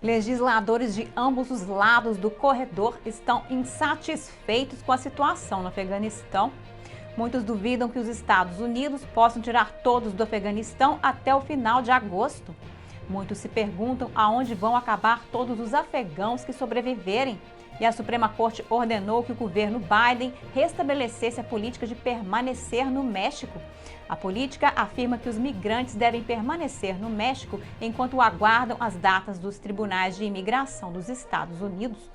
Legisladores de ambos os lados do corredor estão insatisfeitos com a situação no Afeganistão. Muitos duvidam que os Estados Unidos possam tirar todos do Afeganistão até o final de agosto. Muitos se perguntam aonde vão acabar todos os afegãos que sobreviverem. E a Suprema Corte ordenou que o governo Biden restabelecesse a política de permanecer no México. A política afirma que os migrantes devem permanecer no México enquanto aguardam as datas dos tribunais de imigração dos Estados Unidos.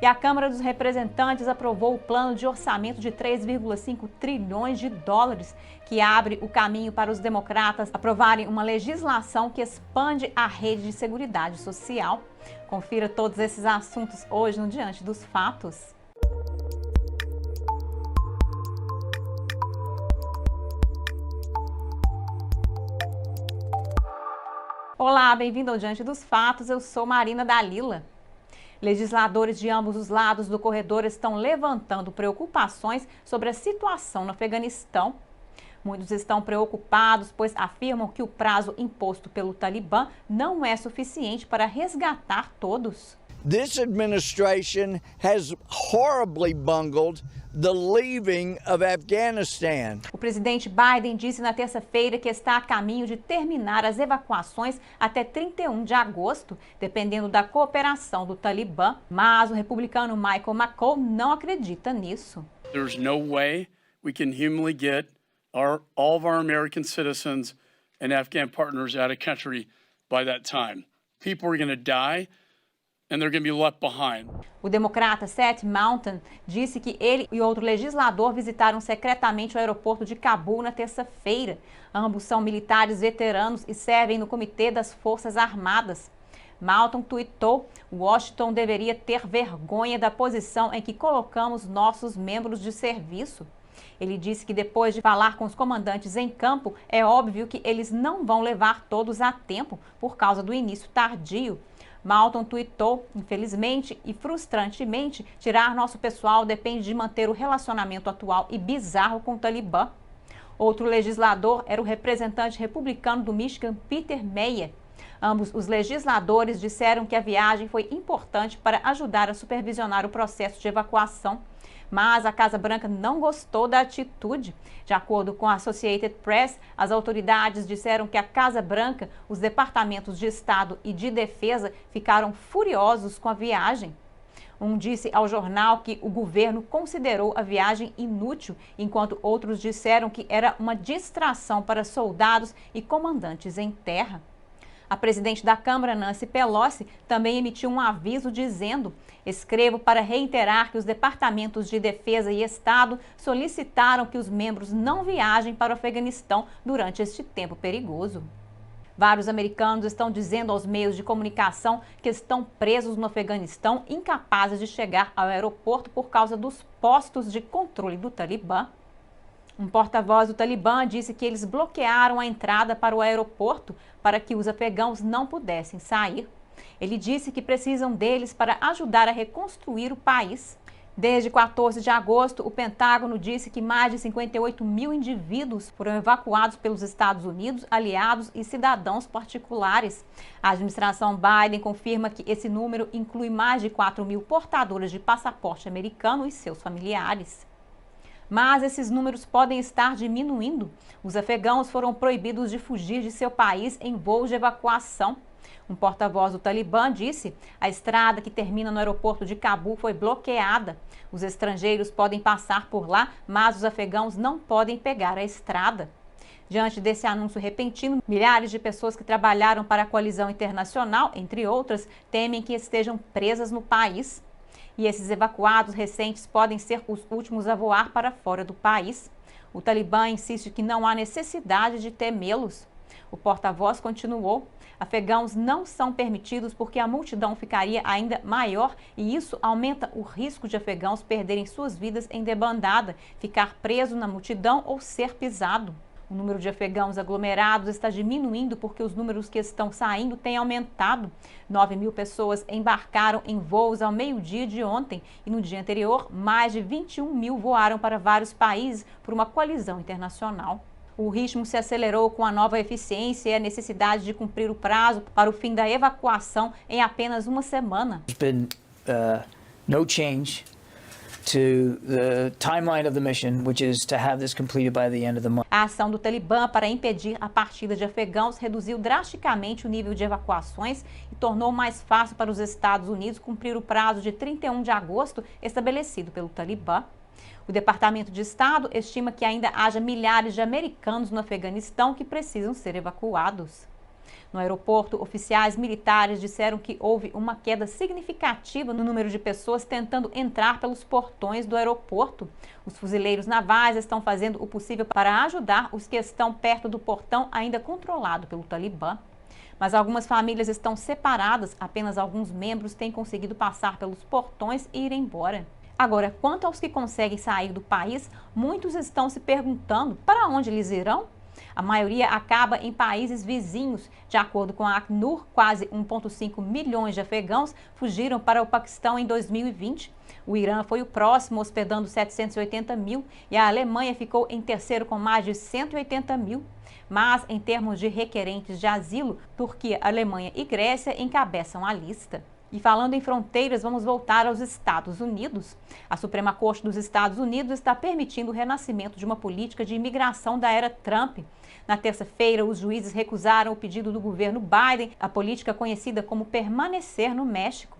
E a Câmara dos Representantes aprovou o plano de orçamento de 3,5 trilhões de dólares, que abre o caminho para os democratas aprovarem uma legislação que expande a rede de seguridade social. Confira todos esses assuntos hoje no Diante dos Fatos. Olá, bem-vindo ao Diante dos Fatos, eu sou Marina Dalila. Legisladores de ambos os lados do corredor estão levantando preocupações sobre a situação no Afeganistão. Muitos estão preocupados, pois afirmam que o prazo imposto pelo Talibã não é suficiente para resgatar todos. This administration has horribly bungled the leaving of Afghanistan. O presidente Biden disse na terça-feira que está a caminho de terminar as evacuações até 31 de agosto, dependendo da cooperação do Talibã, mas o republicano Michael McCaul não acredita nisso. There's no way we can humanly get all of our American citizens and Afghan partners out of country by that time. People are going to die. And they're going to be left behind. O democrata Seth Mountain disse que ele e outro legislador visitaram secretamente o aeroporto de Cabul na terça-feira. Ambos são militares veteranos e servem no Comitê das Forças Armadas. Mountain tweetou: Washington deveria ter vergonha da posição em que colocamos nossos membros de serviço. Ele disse que depois de falar com os comandantes em campo, é óbvio que eles não vão levar todos a tempo por causa do início tardio. Mountain tweetou: infelizmente e frustrantemente, tirar nosso pessoal depende de manter o relacionamento atual e bizarro com o Talibã. Outro legislador era o representante republicano do Michigan, Peter Meijer. Ambos os legisladores disseram que a viagem foi importante para ajudar a supervisionar o processo de evacuação. Mas a Casa Branca não gostou da atitude. De acordo com a Associated Press, as autoridades disseram que a Casa Branca, os departamentos de Estado e de Defesa ficaram furiosos com a viagem. Um disse ao jornal que o governo considerou a viagem inútil, enquanto outros disseram que era uma distração para soldados e comandantes em terra. A presidente da Câmara, Nancy Pelosi, também emitiu um aviso dizendo: escrevo para reiterar que os departamentos de Defesa e Estado solicitaram que os membros não viajem para o Afeganistão durante este tempo perigoso. Vários americanos estão dizendo aos meios de comunicação que estão presos no Afeganistão, incapazes de chegar ao aeroporto por causa dos postos de controle do Talibã. Um porta-voz do Talibã disse que eles bloquearam a entrada para o aeroporto para que os afegãos não pudessem sair. Ele disse que precisam deles para ajudar a reconstruir o país. Desde 14 de agosto, o Pentágono disse que mais de 58 mil indivíduos foram evacuados pelos Estados Unidos, aliados e cidadãos particulares. A administração Biden confirma que esse número inclui mais de 4 mil portadores de passaporte americano e seus familiares. Mas esses números podem estar diminuindo. Os afegãos foram proibidos de fugir de seu país em voos de evacuação. Um porta-voz do Talibã disse: a estrada que termina no aeroporto de Cabul foi bloqueada. Os estrangeiros podem passar por lá, mas os afegãos não podem pegar a estrada. Diante desse anúncio repentino, milhares de pessoas que trabalharam para a coalizão internacional, entre outras, temem que estejam presas no país. E esses evacuados recentes podem ser os últimos a voar para fora do país. O Talibã insiste que não há necessidade de temê-los. O porta-voz continuou: afegãos não são permitidos porque a multidão ficaria ainda maior e isso aumenta o risco de afegãos perderem suas vidas em debandada, ficar preso na multidão ou ser pisado. O número de afegãos aglomerados está diminuindo porque os números que estão saindo têm aumentado. 9 mil pessoas embarcaram em voos ao meio-dia de ontem e no dia anterior, mais de 21 mil voaram para vários países por uma coalizão internacional. O ritmo se acelerou com a nova eficiência e a necessidade de cumprir o prazo para o fim da evacuação em apenas uma semana. There's been no change to the timeline of the mission, which is to have this completed by the end of the month. A ação do Talibã para impedir a partida de afegãos reduziu drasticamente o nível de evacuações e tornou mais fácil para os Estados Unidos cumprir o prazo de 31 de agosto estabelecido pelo Talibã. O Departamento de Estado estima que ainda haja milhares de americanos no Afeganistão que precisam ser evacuados. No aeroporto, oficiais militares disseram que houve uma queda significativa no número de pessoas tentando entrar pelos portões do aeroporto. Os fuzileiros navais estão fazendo o possível para ajudar os que estão perto do portão ainda controlado pelo Talibã. Mas algumas famílias estão separadas, apenas alguns membros têm conseguido passar pelos portões e ir embora. Agora, quanto aos que conseguem sair do país, muitos estão se perguntando para onde eles irão? A maioria acaba em países vizinhos. De acordo com a Acnur, quase 1,5 milhões de afegãos fugiram para o Paquistão em 2020. O Irã foi o próximo, hospedando 780 mil, e a Alemanha ficou em terceiro com mais de 180 mil. Mas, em termos de requerentes de asilo, Turquia, Alemanha e Grécia encabeçam a lista. E falando em fronteiras, vamos voltar aos Estados Unidos. A Suprema Corte dos Estados Unidos está permitindo o renascimento de uma política de imigração da era Trump. Na terça-feira, os juízes recusaram o pedido do governo Biden, a política conhecida como permanecer no México.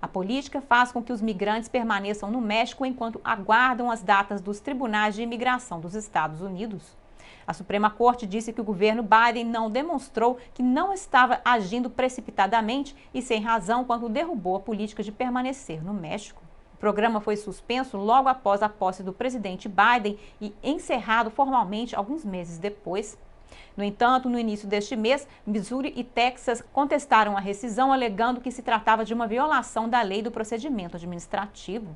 A política faz com que os migrantes permaneçam no México enquanto aguardam as datas dos tribunais de imigração dos Estados Unidos. A Suprema Corte disse que o governo Biden não demonstrou que não estava agindo precipitadamente e sem razão quando derrubou a política de permanecer no México. O programa foi suspenso logo após a posse do presidente Biden e encerrado formalmente alguns meses depois. No entanto, no início deste mês, Missouri e Texas contestaram a rescisão, alegando que se tratava de uma violação da lei do procedimento administrativo.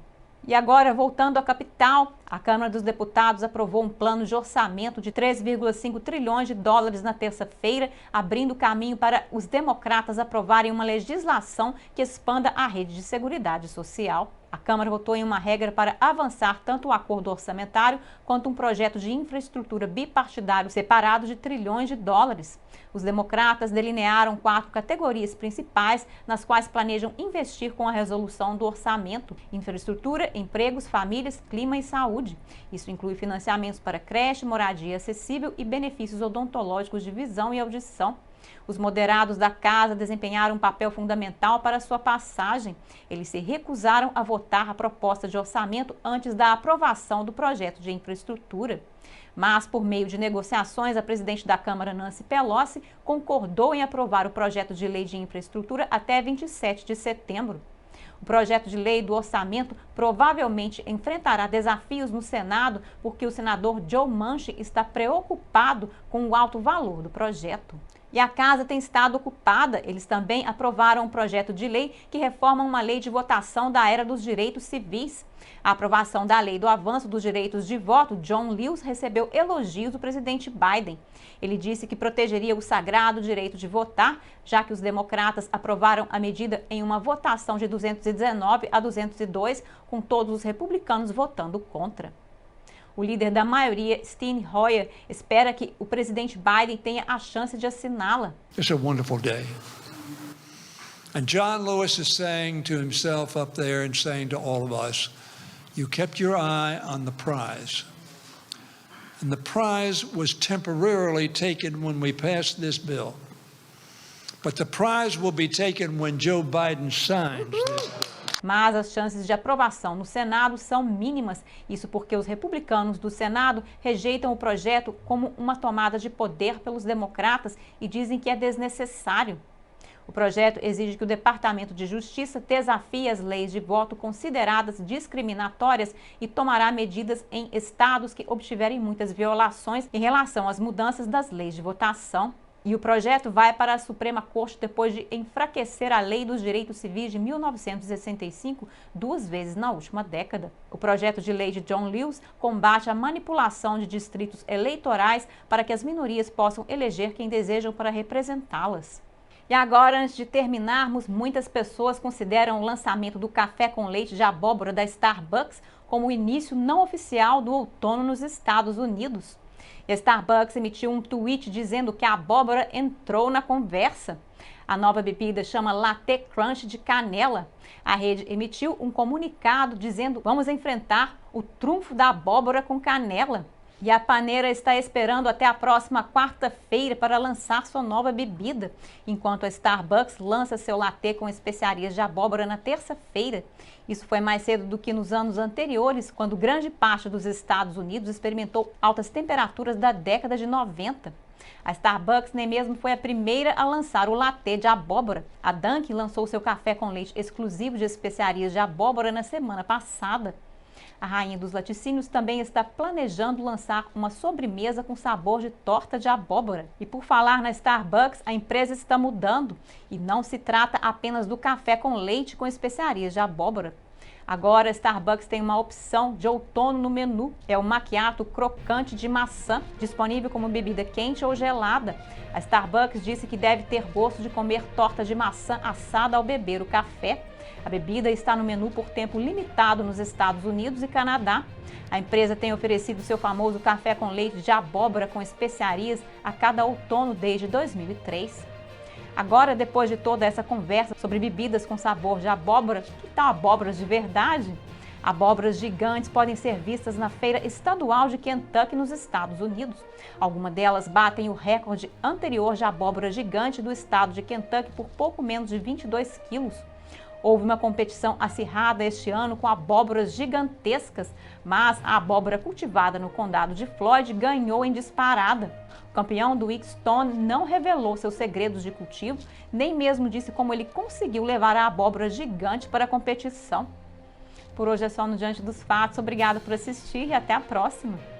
E agora, voltando à capital, a Câmara dos Deputados aprovou um plano de orçamento de 3,5 trilhões de dólares na terça-feira, abrindo caminho para os democratas aprovarem uma legislação que expanda a rede de seguridade social. A Câmara votou em uma regra para avançar tanto o acordo orçamentário quanto um projeto de infraestrutura bipartidário separado de trilhões de dólares. Os democratas delinearam 4 categorias principais nas quais planejam investir com a resolução do orçamento: infraestrutura, empregos, famílias, clima e saúde. Isso inclui financiamentos para creche, moradia acessível e benefícios odontológicos de visão e audição. Os moderados da casa desempenharam um papel fundamental para sua passagem. Eles se recusaram a votar a proposta de orçamento antes da aprovação do projeto de infraestrutura. Mas, por meio de negociações, a presidente da Câmara, Nancy Pelosi, concordou em aprovar o projeto de lei de infraestrutura até 27 de setembro. O projeto de lei do orçamento provavelmente enfrentará desafios no Senado porque o senador Joe Manchin está preocupado com o alto valor do projeto. E a casa tem estado ocupada. Eles também aprovaram um projeto de lei que reforma uma lei de votação da era dos direitos civis. A aprovação da lei do avanço dos direitos de voto, John Lewis, recebeu elogios do presidente Biden. Ele disse que protegeria o sagrado direito de votar, já que os democratas aprovaram a medida em uma votação de 219 a 202, com todos os republicanos votando contra. O líder da maioria, Steny Hoyer, espera que o presidente Biden tenha a chance de assiná-la. It's a wonderful day. And John Lewis is saying to himself up there and saying to all of us, you kept your eye on the prize. And the prize was temporarily taken when we passed this bill. But the prize will be taken when Joe Biden signs this bill. Mas as chances de aprovação no Senado são mínimas. Isso porque os republicanos do Senado rejeitam o projeto como uma tomada de poder pelos democratas e dizem que é desnecessário. O projeto exige que o Departamento de Justiça desafie as leis de voto consideradas discriminatórias e tomará medidas em estados que obtiverem muitas violações em relação às mudanças das leis de votação. E o projeto vai para a Suprema Corte depois de enfraquecer a Lei dos Direitos Civis de 1965 2 vezes na última década. O projeto de lei de John Lewis combate a manipulação de distritos eleitorais para que as minorias possam eleger quem desejam para representá-las. E agora, antes de terminarmos, muitas pessoas consideram o lançamento do café com leite de abóbora da Starbucks como o início não oficial do outono nos Estados Unidos. E a Starbucks emitiu um tweet dizendo que a abóbora entrou na conversa. A nova bebida chama Latte Crunch de canela. A rede emitiu um comunicado dizendo: vamos enfrentar o trunfo da abóbora com canela. E a Panera está esperando até a próxima quarta-feira para lançar sua nova bebida, enquanto a Starbucks lança seu latte com especiarias de abóbora na terça-feira. Isso foi mais cedo do que nos anos anteriores, quando grande parte dos Estados Unidos experimentou altas temperaturas da década de 90. A Starbucks nem mesmo foi a primeira a lançar o latte de abóbora. A Dunkin' lançou seu café com leite exclusivo de especiarias de abóbora na semana passada. A rainha dos laticínios também está planejando lançar uma sobremesa com sabor de torta de abóbora. E por falar na Starbucks, a empresa está mudando e não se trata apenas do café com leite com especiarias de abóbora. Agora a Starbucks tem uma opção de outono no menu. É o macchiato crocante de maçã, disponível como bebida quente ou gelada. A Starbucks disse que deve ter gosto de comer torta de maçã assada ao beber o café. A bebida está no menu por tempo limitado nos Estados Unidos e Canadá. A empresa tem oferecido seu famoso café com leite de abóbora com especiarias a cada outono desde 2003. Agora, depois de toda essa conversa sobre bebidas com sabor de abóbora, que tal abóboras de verdade? Abóboras gigantes podem ser vistas na Feira Estadual de Kentucky, nos Estados Unidos. Algumas delas batem o recorde anterior de abóbora gigante do estado de Kentucky por pouco menos de 22 quilos. Houve uma competição acirrada este ano com abóboras gigantescas, mas a abóbora cultivada no condado de Floyd ganhou em disparada. O campeão do Wickstone não revelou seus segredos de cultivo, nem mesmo disse como ele conseguiu levar a abóbora gigante para a competição. Por hoje é só no Diante dos Fatos. Obrigada por assistir e até a próxima!